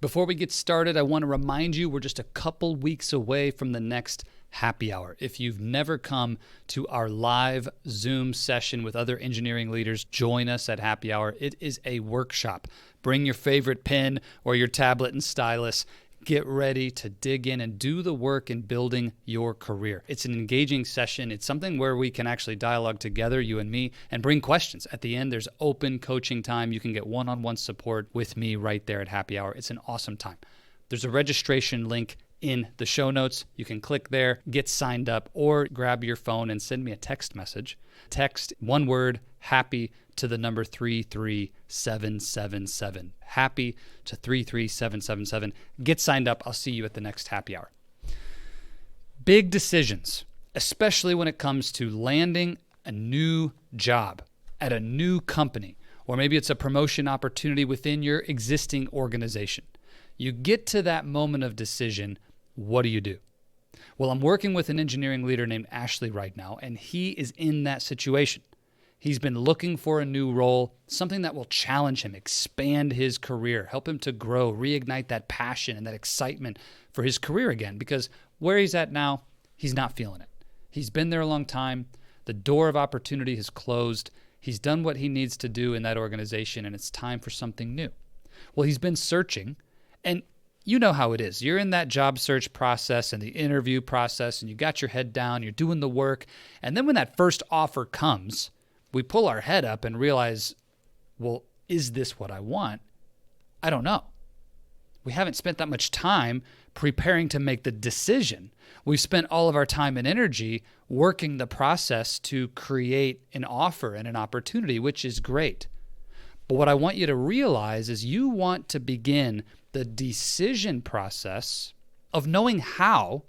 Before we get started, I want to remind you we're just a couple weeks away from the next happy hour. If you've never come to our live Zoom session with other engineering leaders, join us at happy hour. It is a workshop. Bring your favorite pen or your tablet and stylus. Get ready to dig in and do the work in building your career. It's an engaging session. It's something where we can actually dialogue together, you and me, and bring questions. At the end, there's open coaching time. You can get one-on-one support with me right there at happy hour. It's an awesome time. There's a registration link in the show notes. You can click there, get signed up, or grab your phone and send me a text message. Text one word, happy, to the number 33777. Happy to 33777. Get signed up. I'll see you at the next happy hour. Big decisions, especially when it comes to landing a new job at a new company, or maybe it's a promotion opportunity within your existing organization. You get to that moment of decision. What do you do? Well, I'm working with an engineering leader named Ashley right now, and he is in that situation. He's been looking for a new role, something that will challenge him, expand his career, help him to grow, reignite that passion and that excitement for his career again, because where he's at now, he's not feeling it. He's been there a long time. The door of opportunity has closed. He's done what he needs to do in that organization, and it's time for something new. Well, he's been searching, and you know how it is. You're in that job search process and the interview process, and you got your head down, you're doing the work, and then when that first offer comes, we pull our head up and realize, well, is this what I want? I don't know. We haven't spent that much time preparing to make the decision. We've spent all of our time and energy working the process to create an offer and an opportunity, which is great. But what I want you to realize is you want to begin the decision process of knowing how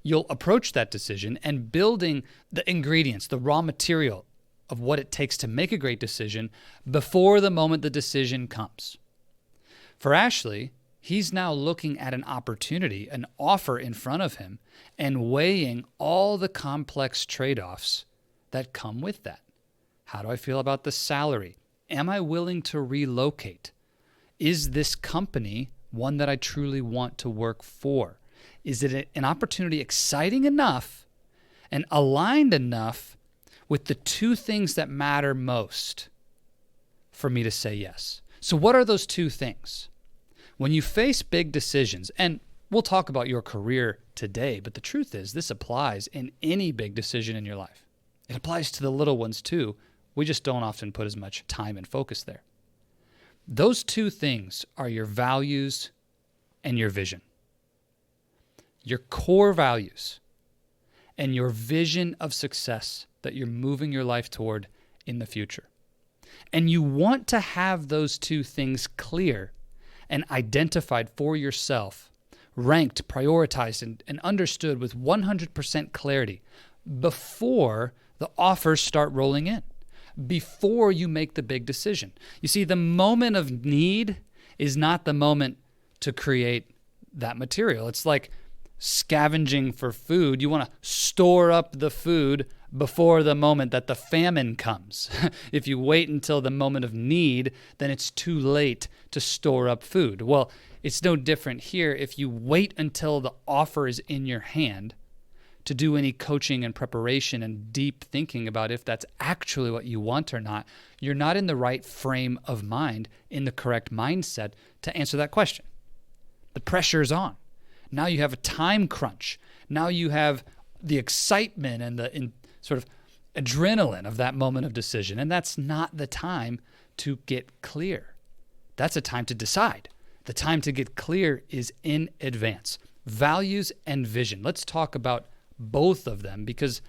you'll approach that decision and building the ingredients, the raw material of what it takes to make a great decision before the moment the decision comes. For Ashley, he's now looking at an opportunity, an offer in front of him, and weighing all the complex trade-offs that come with that. How do I feel about the salary? Am I willing to relocate? Is this company one that I truly want to work for? Is it an opportunity exciting enough and aligned enough with the two things that matter most for me to say yes? So what are those two things? When you face big decisions, and we'll talk about your career today, but the truth is this applies in any big decision in your life. It applies to the little ones too. We just don't often put as much time and focus there. Those two things are your values and your vision. Your core values and your vision of success that you're moving your life toward in the future. And you want to have those two things clear and identified for yourself, ranked, prioritized, and understood with 100% clarity before the offers start rolling in, before you make the big decision. You see, the moment of need is not the moment to create that material. It's like scavenging for food. You want to store up the food before the moment that the famine comes. If you wait until the moment of need, then it's too late to store up food. Well, it's no different here. If you wait until the offer is in your hand to do any coaching and preparation and deep thinking about if that's actually what you want or not, you're not in the right frame of mind, in the correct mindset to answer that question. The pressure is on. Now you have a time crunch. Now you have the excitement and the sort of adrenaline of that moment of decision. And that's not the time to get clear. That's a time to decide. The time to get clear is in advance. Values and vision. Let's talk about both of them because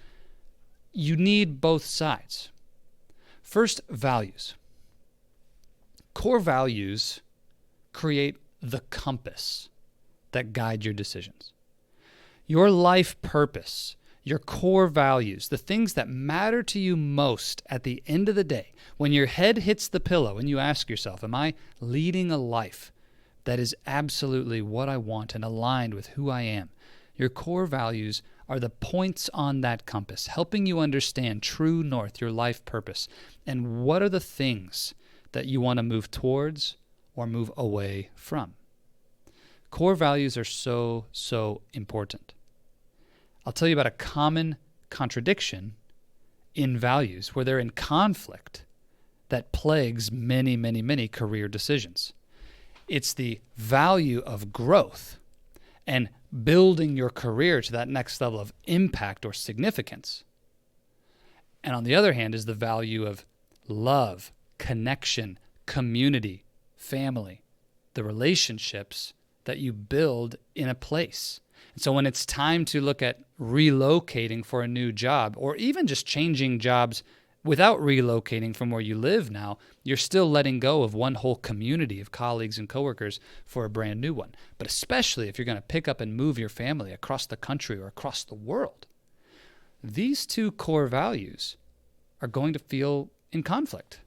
you need both sides. First, values. Core values create the compass that guide your decisions. Your life purpose, your core values, the things that matter to you most at the end of the day, when your head hits the pillow and you ask yourself, am I leading a life that is absolutely what I want and aligned with who I am? Your core values are the points on that compass, helping you understand true north, your life purpose, and what are the things that you want to move towards or move away from. Core values are so, so important. I'll tell you about a common contradiction in values where they're in conflict that plagues many, many, many career decisions. It's the value of growth and building your career to that next level of impact or significance. And on the other hand is the value of love, connection, community, family, the relationships that you build in a place. And so when it's time to look at relocating for a new job, or even just changing jobs without relocating from where you live now, you're still letting go of one whole community of colleagues and coworkers for a brand new one. But especially if you're going to pick up and move your family across the country or across the world, these two core values are going to feel in conflict.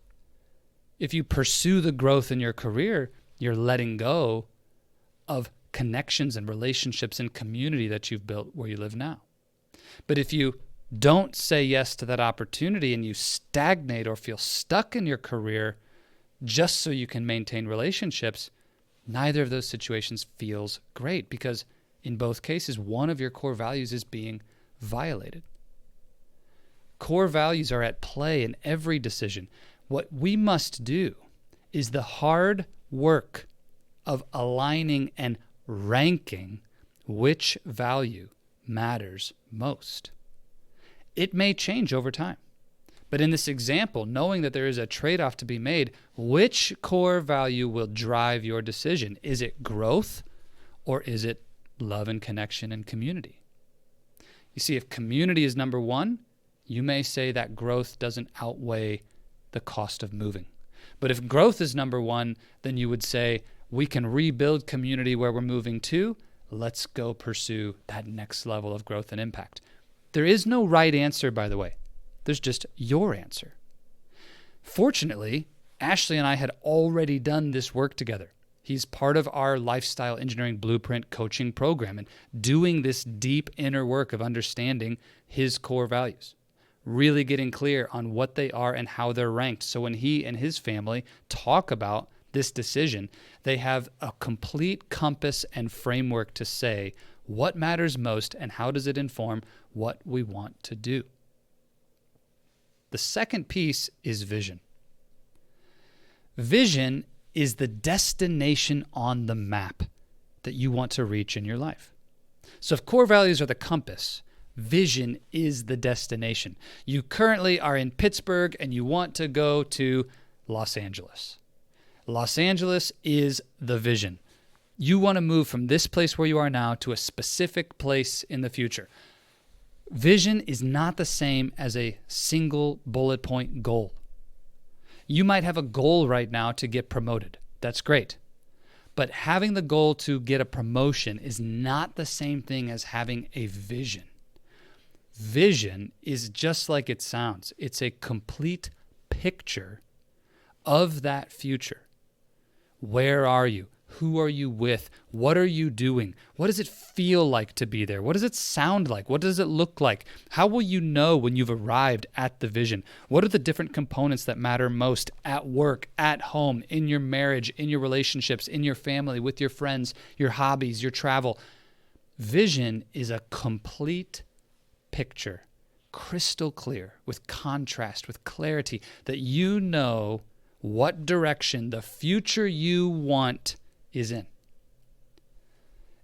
If you pursue the growth in your career, you're letting go of connections and relationships and community that you've built where you live now. But if you don't say yes to that opportunity and you stagnate or feel stuck in your career just so you can maintain relationships, neither of those situations feels great, because in both cases, one of your core values is being violated. Core values are at play in every decision. What we must do is the hard work of aligning and ranking which value matters most. It may change over time. But in this example, knowing that there is a trade-off to be made, which core value will drive your decision? Is it growth, or is it love and connection and community? You see, if community is number one, you may say that growth doesn't outweigh the cost of moving. But if growth is number one, then you would say, we can rebuild community where we're moving to. Let's go pursue that next level of growth and impact. There is no right answer, by the way. There's just your answer. Fortunately, Ashley and I had already done this work together. He's part of our Lifestyle Engineering Blueprint coaching program and doing this deep inner work of understanding his core values, really getting clear on what they are and how they're ranked. So when he and his family talk about this decision, they have a complete compass and framework to say what matters most and how does it inform what we want to do. The second piece is vision. Vision is the destination on the map that you want to reach in your life. So if core values are the compass, vision is the destination. You currently are in Pittsburgh and you want to go to Los Angeles. Los Angeles is the vision. You want to move from this place where you are now to a specific place in the future. Vision is not the same as a single bullet point goal. You might have a goal right now to get promoted. That's great. But having the goal to get a promotion is not the same thing as having a vision. Vision is just like it sounds. It's a complete picture of that future. Where are you? Who are you with? What are you doing? What does it feel like to be there? What does it sound like? What does it look like? How will you know when you've arrived at the vision? What are the different components that matter most at work, at home, in your marriage, in your relationships, in your family, with your friends, your hobbies, your travel? Vision is a complete picture, crystal clear, with contrast, with clarity, that you know what direction the future you want is in.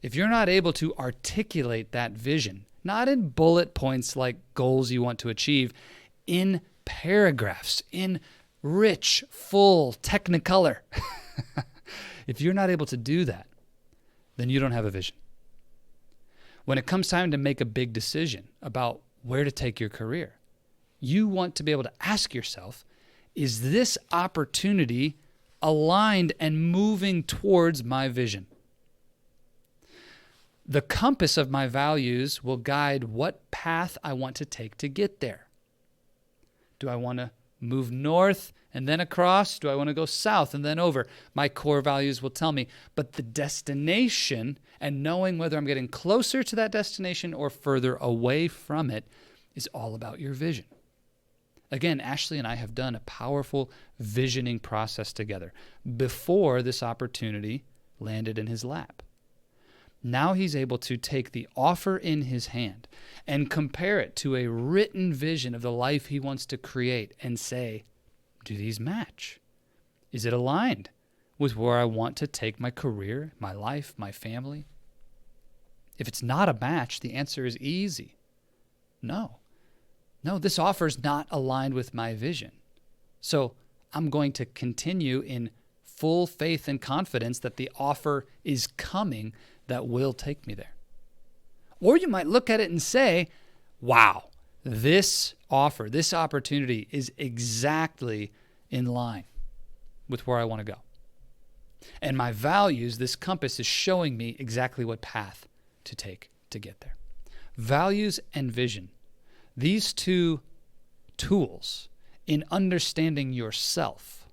If you're not able to articulate that vision, not in bullet points like goals you want to achieve, in paragraphs, in rich, full technicolor, if you're not able to do that, then you don't have a vision. When it comes time to make a big decision about where to take your career, you want to be able to ask yourself, is this opportunity aligned and moving towards my vision? The compass of my values will guide what path I want to take to get there. Do I want to move north and then across? Do I want to go south and then over? My core values will tell me. But the destination and knowing whether I'm getting closer to that destination or further away from it is all about your vision. Again, Ashley and I have done a powerful visioning process together before this opportunity landed in his lap. Now he's able to take the offer in his hand and compare it to a written vision of the life he wants to create and say, do these match? Is it aligned with where I want to take my career, my life, my family? If it's not a match, the answer is easy. No, this offer is not aligned with my vision. So I'm going to continue in full faith and confidence that the offer is coming that will take me there. Or you might look at it and say, wow, this offer, this opportunity is exactly in line with where I want to go. And my values, this compass is showing me exactly what path to take to get there. Values and vision, these two tools in understanding yourself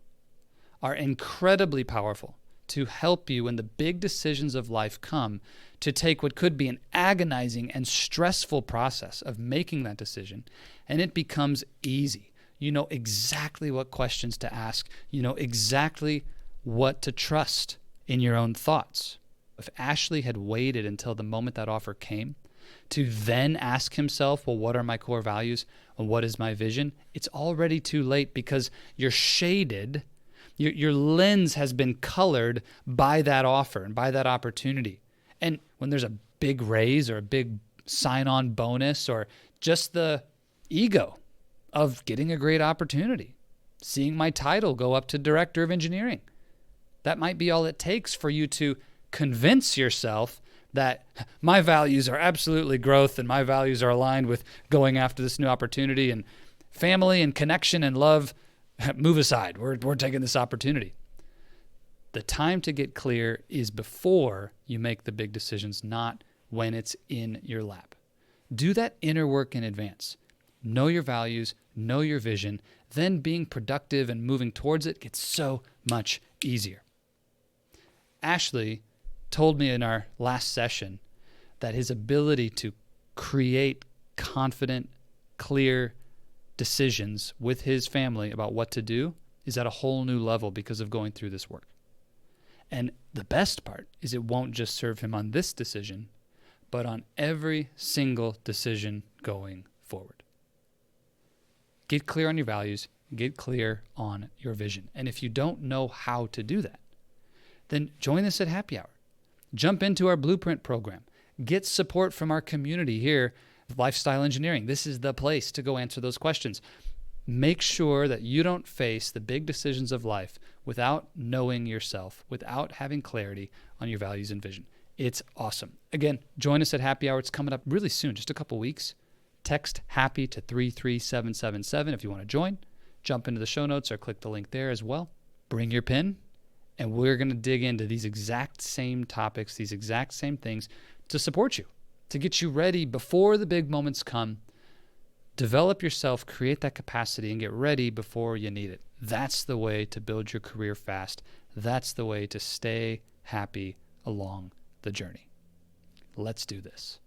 are incredibly powerful to help you when the big decisions of life come to take what could be an agonizing and stressful process of making that decision, and it becomes easy. You know exactly what questions to ask. You know exactly what to trust in your own thoughts. If Ashley had waited until the moment that offer came to then ask himself, well, what are my core values and what is my vision? It's already too late because you're shaded. Your lens has been colored by that offer and by that opportunity. And when there's a big raise or a big sign-on bonus or just the ego of getting a great opportunity, seeing my title go up to director of engineering, that might be all it takes for you to convince yourself that my values are absolutely growth and my values are aligned with going after this new opportunity, and family and connection and love, move aside. We're taking this opportunity. The time to get clear is before you make the big decisions, not when it's in your lap. Do that inner work in advance. Know your values, know your vision, then being productive and moving towards it gets so much easier. Ashley told me in our last session that his ability to create confident, clear decisions with his family about what to do is at a whole new level because of going through this work. And the best part is it won't just serve him on this decision, but on every single decision going forward. Get clear on your values, get clear on your vision. And if you don't know how to do that, then join us at Happy Hour. Jump into our Blueprint program. Get support from our community here, Lifestyle Engineering. This is the place to go answer those questions. Make sure that you don't face the big decisions of life without knowing yourself, without having clarity on your values and vision. It's awesome. Again, join us at Happy Hour. It's coming up really soon, just a couple weeks. Text HAPPY to 33777 if you want to join. Jump into the show notes or click the link there as well. Bring your pen, and we're going to dig into these exact same topics, these exact same things to support you, to get you ready before the big moments come. Develop yourself, create that capacity, and get ready before you need it. That's the way to build your career fast. That's the way to stay happy along the journey. Let's do this.